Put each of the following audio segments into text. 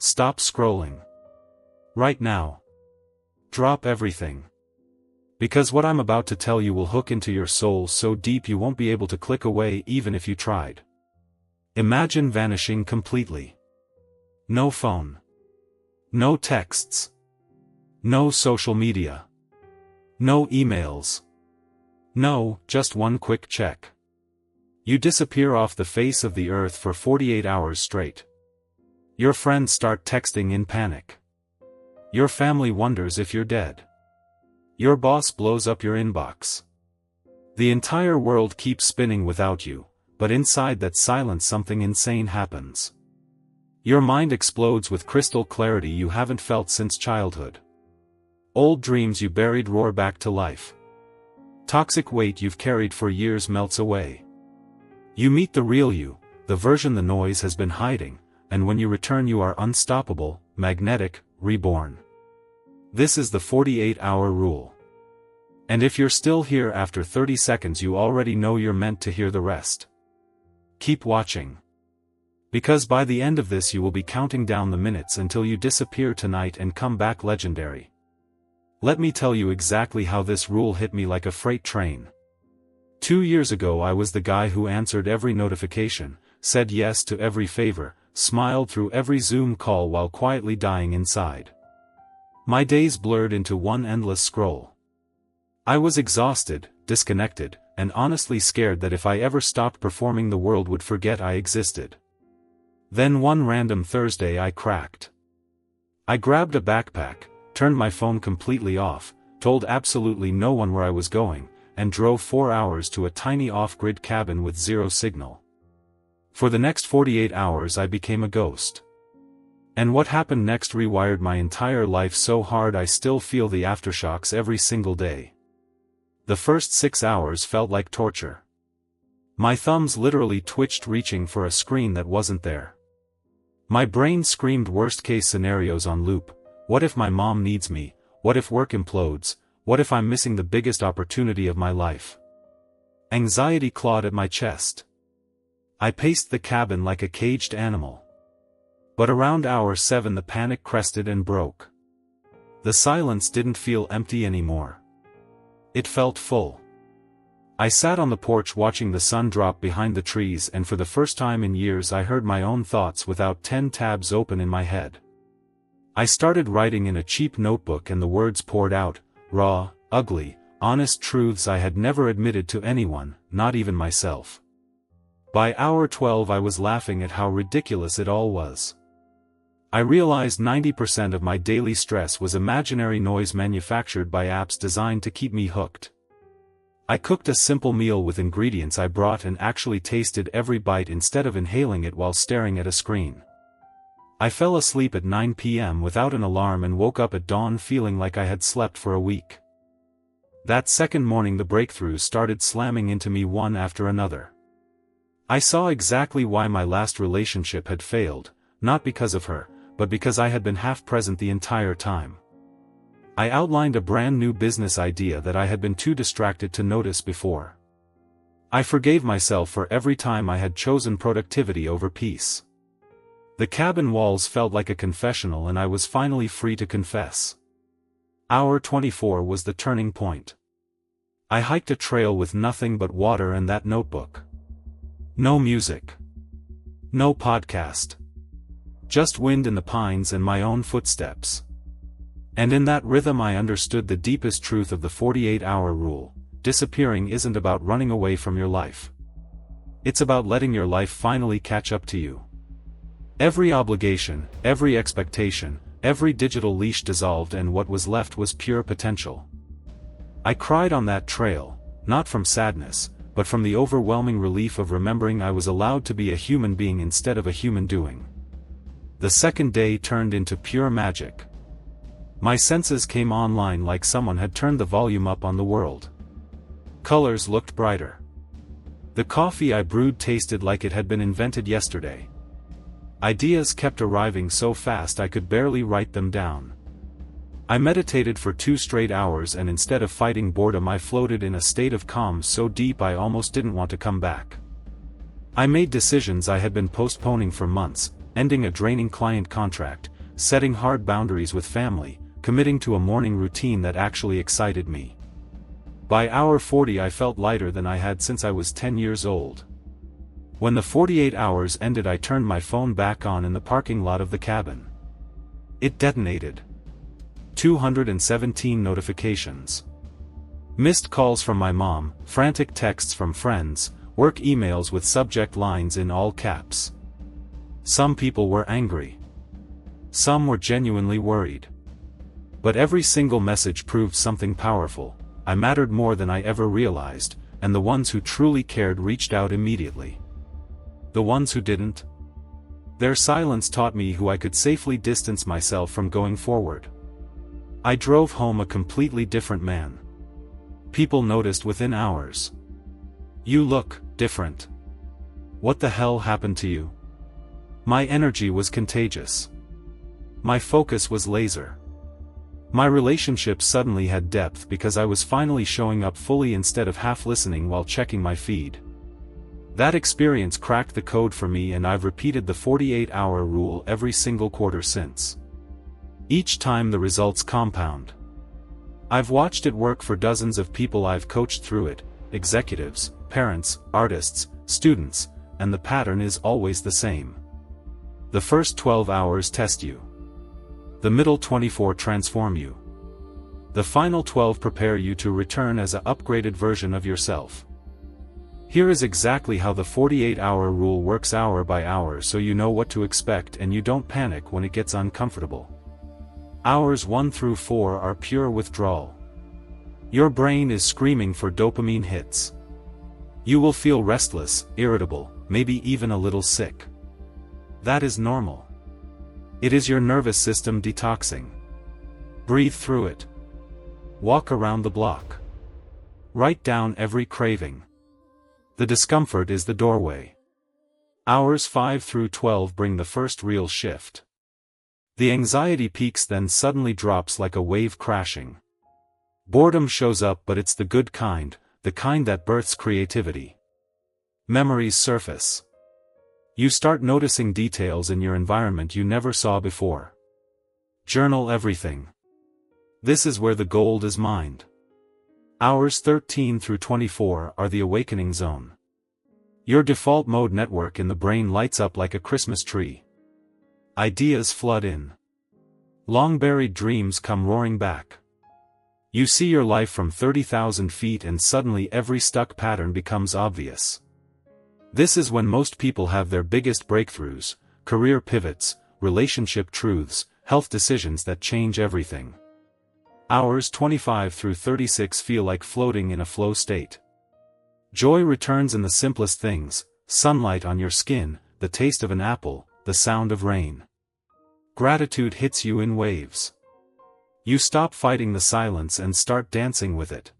Stop scrolling. Right now. Drop everything. Because what I'm about to tell you will hook into your soul so deep you won't be able to click away even if you tried. Imagine vanishing completely. No phone. No texts. No social media. No emails. No, just one quick check. You disappear off the face of the earth for 48 hours straight. Your friends start texting in panic. Your family wonders if you're dead. Your boss blows up your inbox. The entire world keeps spinning without you, but inside that silence something insane happens. Your mind explodes with crystal clarity you haven't felt since childhood. Old dreams you buried roar back to life. Toxic weight you've carried for years melts away. You meet the real you, the version the noise has been hiding, and when you return you are unstoppable, magnetic, reborn. This is the 48-hour rule. And if you're still here after 30 seconds you already know you're meant to hear the rest. Keep watching. Because by the end of this you will be counting down the minutes until you disappear tonight and come back legendary. Let me tell you exactly how this rule hit me like a freight train. 2 years ago I was the guy who answered every notification, said yes to every favor, smiled through every Zoom call while quietly dying inside. My days blurred into one endless scroll. I was exhausted, disconnected, and honestly scared that if I ever stopped performing the world would forget I existed. Then one random Thursday I cracked. I grabbed a backpack, turned my phone completely off, told absolutely no one where I was going, and drove 4 hours to a tiny off-grid cabin with zero signal. For the next 48 hours I became a ghost. And what happened next rewired my entire life so hard I still feel the aftershocks every single day. The first 6 hours felt like torture. My thumbs literally twitched reaching for a screen that wasn't there. My brain screamed worst-case scenarios on loop. What if my mom needs me? What if work implodes? What if I'm missing the biggest opportunity of my life? Anxiety clawed at my chest. I paced the cabin like a caged animal. But around hour 7 the panic crested and broke. The silence didn't feel empty anymore. It felt full. I sat on the porch watching the sun drop behind the trees and for the first time in years I heard my own thoughts without 10 tabs open in my head. I started writing in a cheap notebook and the words poured out, raw, ugly, honest truths I had never admitted to anyone, not even myself. By hour 12 I was laughing at how ridiculous it all was. I realized 90% of my daily stress was imaginary noise manufactured by apps designed to keep me hooked. I cooked a simple meal with ingredients I brought and actually tasted every bite instead of inhaling it while staring at a screen. I fell asleep at 9 p.m. without an alarm and woke up at dawn feeling like I had slept for a week. That second morning the breakthroughs started slamming into me one after another. I saw exactly why my last relationship had failed, not because of her, but because I had been half present the entire time. I outlined a brand new business idea that I had been too distracted to notice before. I forgave myself for every time I had chosen productivity over peace. The cabin walls felt like a confessional and I was finally free to confess. Hour 24 was the turning point. I hiked a trail with nothing but water and that notebook. No music. No podcast. Just wind in the pines and my own footsteps. And in that rhythm I understood the deepest truth of the 48-hour rule. Disappearing isn't about running away from your life. It's about letting your life finally catch up to you. Every obligation, every expectation, every digital leash dissolved and what was left was pure potential. I cried on that trail, not from sadness, but from the overwhelming relief of remembering I was allowed to be a human being instead of a human doing. The second day turned into pure magic. My senses came online like someone had turned the volume up on the world. Colors looked brighter. The coffee I brewed tasted like it had been invented yesterday. Ideas kept arriving so fast I could barely write them down. I meditated for 2 straight hours and instead of fighting boredom I floated in a state of calm so deep I almost didn't want to come back. I made decisions I had been postponing for months, ending a draining client contract, setting hard boundaries with family, committing to a morning routine that actually excited me. By hour 40 I felt lighter than I had since I was 10 years old. When the 48 hours ended I turned my phone back on in the parking lot of the cabin. It detonated. 217 notifications. Missed calls from my mom, frantic texts from friends, work emails with subject lines in all caps. Some people were angry. Some were genuinely worried. But every single message proved something powerful. I mattered more than I ever realized, and the ones who truly cared reached out immediately. The ones who didn't? Their silence taught me who I could safely distance myself from going forward. I drove home a completely different man. People noticed within hours. "You look different. What the hell happened to you?" My energy was contagious. My focus was laser. My relationships suddenly had depth because I was finally showing up fully instead of half listening while checking my feed. That experience cracked the code for me, and I've repeated the 48-hour rule every single quarter since. Each time the results compound. I've watched it work for dozens of people I've coached through it, executives, parents, artists, students, and the pattern is always the same. The first 12 hours test you. The middle 24 transform you. The final 12 prepare you to return as an upgraded version of yourself. Here is exactly how the 48-hour rule works hour by hour, so you know what to expect and you don't panic when it gets uncomfortable. Hours 1 through 4 are pure withdrawal. Your brain is screaming for dopamine hits. You will feel restless, irritable, maybe even a little sick. That is normal. It is your nervous system detoxing. Breathe through it. Walk around the block. Write down every craving. The discomfort is the doorway. Hours 5 through 12 bring the first real shift. The anxiety peaks, then suddenly drops like a wave crashing. Boredom shows up, but it's the good kind, the kind that births creativity. Memories surface. You start noticing details in your environment you never saw before. Journal everything. This is where the gold is mined. Hours 13 through 24 are the awakening zone. Your default mode network in the brain lights up like a Christmas tree. Ideas flood in. Long-buried dreams come roaring back. You see your life from 30,000 feet and suddenly every stuck pattern becomes obvious. This is when most people have their biggest breakthroughs, career pivots, relationship truths, health decisions that change everything. Hours 25 through 36 feel like floating in a flow state. Joy returns in the simplest things: sunlight on your skin, the taste of an apple, the sound of rain. Gratitude hits you in waves. You stop fighting the silence and start dancing with it.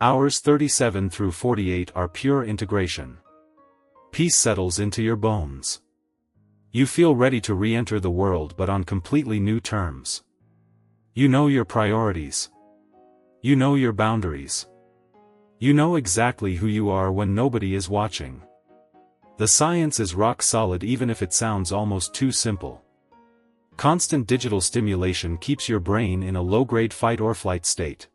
Hours 37 through 48 are pure integration. Peace settles into your bones. You feel ready to re-enter the world, but on completely new terms. You know your priorities. You know your boundaries. You know exactly who you are when nobody is watching. The science is rock solid, even if it sounds almost too simple. Constant digital stimulation keeps your brain in a low-grade fight or flight state.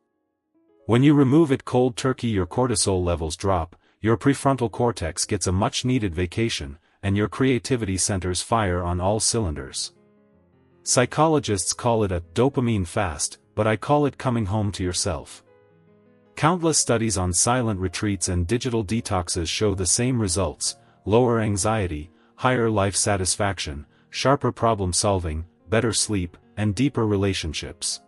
When you remove it cold turkey, your cortisol levels drop, your prefrontal cortex gets a much-needed vacation, and your creativity centers fire on all cylinders. Psychologists call it a dopamine fast, but I call it coming home to yourself. Countless studies on silent retreats and digital detoxes show the same results: lower anxiety, higher life satisfaction, sharper problem solving, better sleep, and deeper relationships.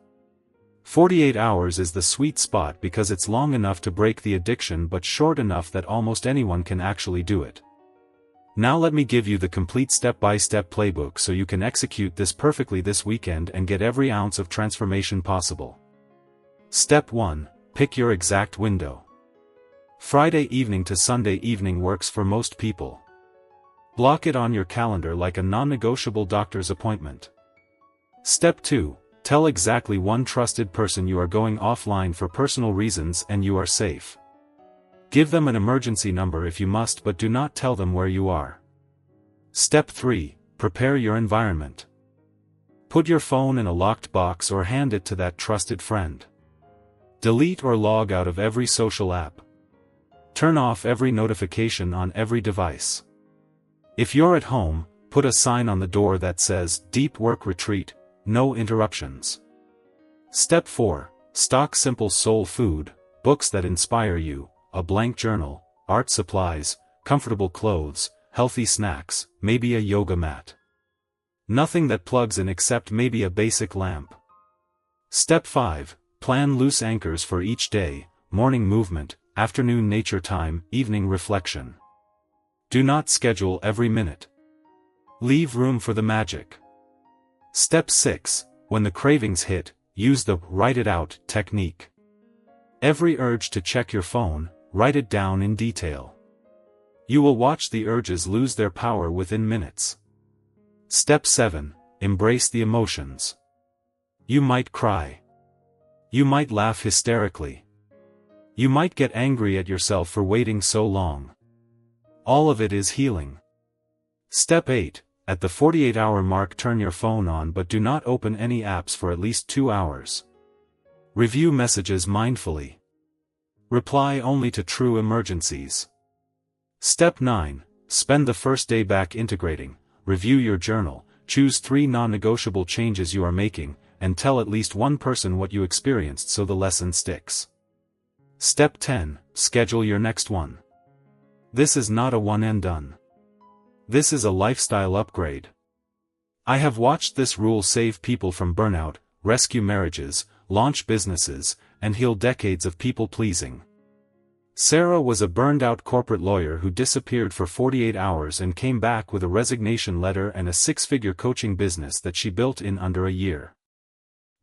48 hours is the sweet spot because it's long enough to break the addiction but short enough that almost anyone can actually do it. Now let me give you the complete step-by-step playbook so you can execute this perfectly this weekend and get every ounce of transformation possible. Step 1. Pick your exact window. Friday evening to Sunday evening works for most people. Block it on your calendar like a non-negotiable doctor's appointment. Step 2. Tell exactly one trusted person you are going offline for personal reasons and you are safe. Give them an emergency number if you must, but do not tell them where you are. Step 3. prepare your environment. Put your phone in a locked box or hand it to that trusted friend. Delete or log out of every social app. Turn off every notification on every device. If you're at home, put a sign on the door that says, Deep Work Retreat, no interruptions. Step 4. Stock simple soul food, books that inspire you, a blank journal, art supplies, comfortable clothes, healthy snacks, maybe a yoga mat. Nothing that plugs in except maybe a basic lamp. Step 5. Plan loose anchors for each day, morning movement, afternoon nature time, evening reflection. Do not schedule every minute. Leave room for the magic. Step 6. When the cravings hit, use the write it out technique. Every urge to check your phone, write it down in detail. You will watch the urges lose their power within minutes. Step 7. Embrace the emotions. You might cry. You might laugh hysterically. You might get angry at yourself for waiting so long. All of it is healing. Step 8. At the 48-hour mark, turn your phone on but do not open any apps for at least 2 hours. Review messages mindfully. Reply only to true emergencies. Step 9. Spend the first day back integrating. Review your journal, choose 3 non-negotiable changes you are making, and tell at least one person what you experienced so the lesson sticks. Step 10. Schedule your next one. This is not a one and done. This is a lifestyle upgrade. I have watched this rule save people from burnout, rescue marriages, launch businesses, and heal decades of people-pleasing. Sarah was a burned-out corporate lawyer who disappeared for 48 hours and came back with a resignation letter and a 6-figure coaching business that she built in under a year.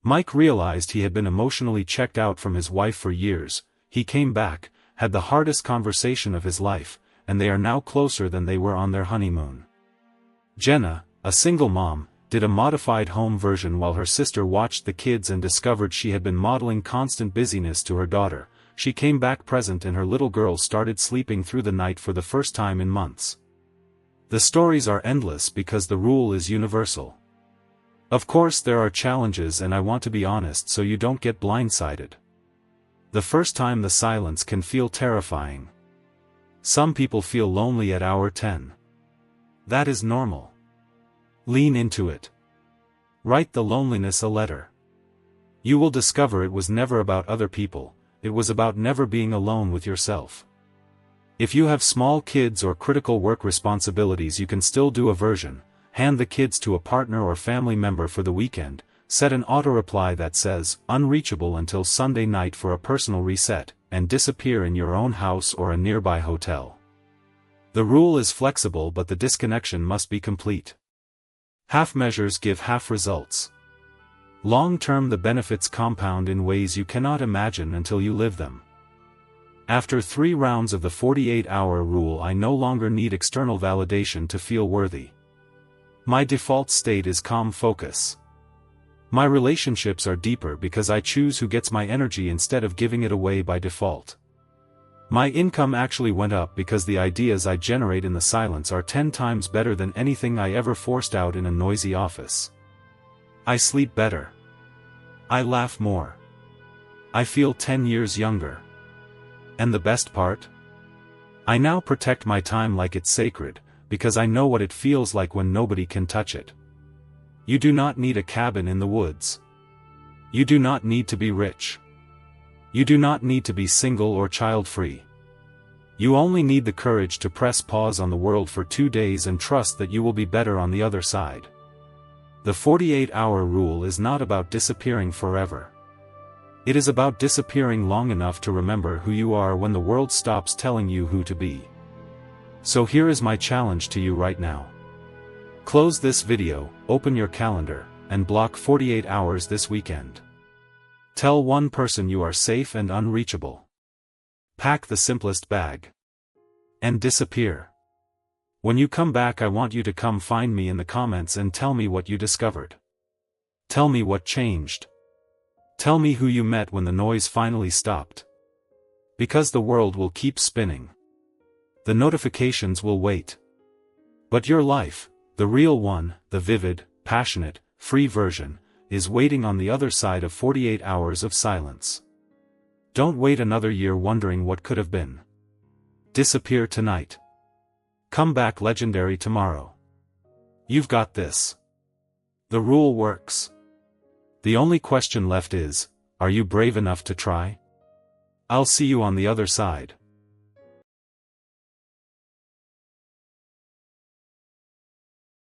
Mike realized he had been emotionally checked out from his wife for years. He came back, had the hardest conversation of his life, and they are now closer than they were on their honeymoon. Jenna, a single mom, did a modified home version while her sister watched the kids and discovered she had been modeling constant busyness to her daughter. She came back present and her little girl started sleeping through the night for the first time in months. The stories are endless because the rule is universal. Of course there are challenges, and I want to be honest so you don't get blindsided. The first time the silence can feel terrifying. Some people feel lonely at hour 10. That is normal. Lean into it. Write the loneliness a letter. You will discover it was never about other people, it was about never being alone with yourself. If you have small kids or critical work responsibilities, you can still do a version. Hand the kids to a partner or family member for the weekend, set an auto-reply that says, unreachable until Sunday night for a personal reset, and disappear in your own house or a nearby hotel. The rule is flexible, but the disconnection must be complete. Half measures give half results. Long-term, the benefits compound in ways you cannot imagine until you live them. After 3 rounds of the 48-hour rule, I no longer need external validation to feel worthy. My default state is calm focus. My relationships are deeper because I choose who gets my energy instead of giving it away by default. My income actually went up because the ideas I generate in the silence are 10 times better than anything I ever forced out in a noisy office. I sleep better. I laugh more. I feel 10 years younger. And the best part? I now protect my time like it's sacred, because I know what it feels like when nobody can touch it. You do not need a cabin in the woods. You do not need to be rich. You do not need to be single or child-free. You only need the courage to press pause on the world for 2 days and trust that you will be better on the other side. The 48-hour rule is not about disappearing forever. It is about disappearing long enough to remember who you are when the world stops telling you who to be. So here is my challenge to you right now. Close this video, open your calendar, and block 48 hours this weekend. Tell one person you are safe and unreachable. Pack the simplest bag. And disappear. When you come back, I want you to come find me in the comments and tell me what you discovered. Tell me what changed. Tell me who you met when the noise finally stopped. Because the world will keep spinning. The notifications will wait. But your life, The real one, the vivid, passionate, free version, is waiting on the other side of 48 hours of silence. Don't wait another year wondering what could have been. Disappear tonight. Come back legendary tomorrow. You've got this. The rule works. The only question left is, are you brave enough to try? I'll see you on the other side.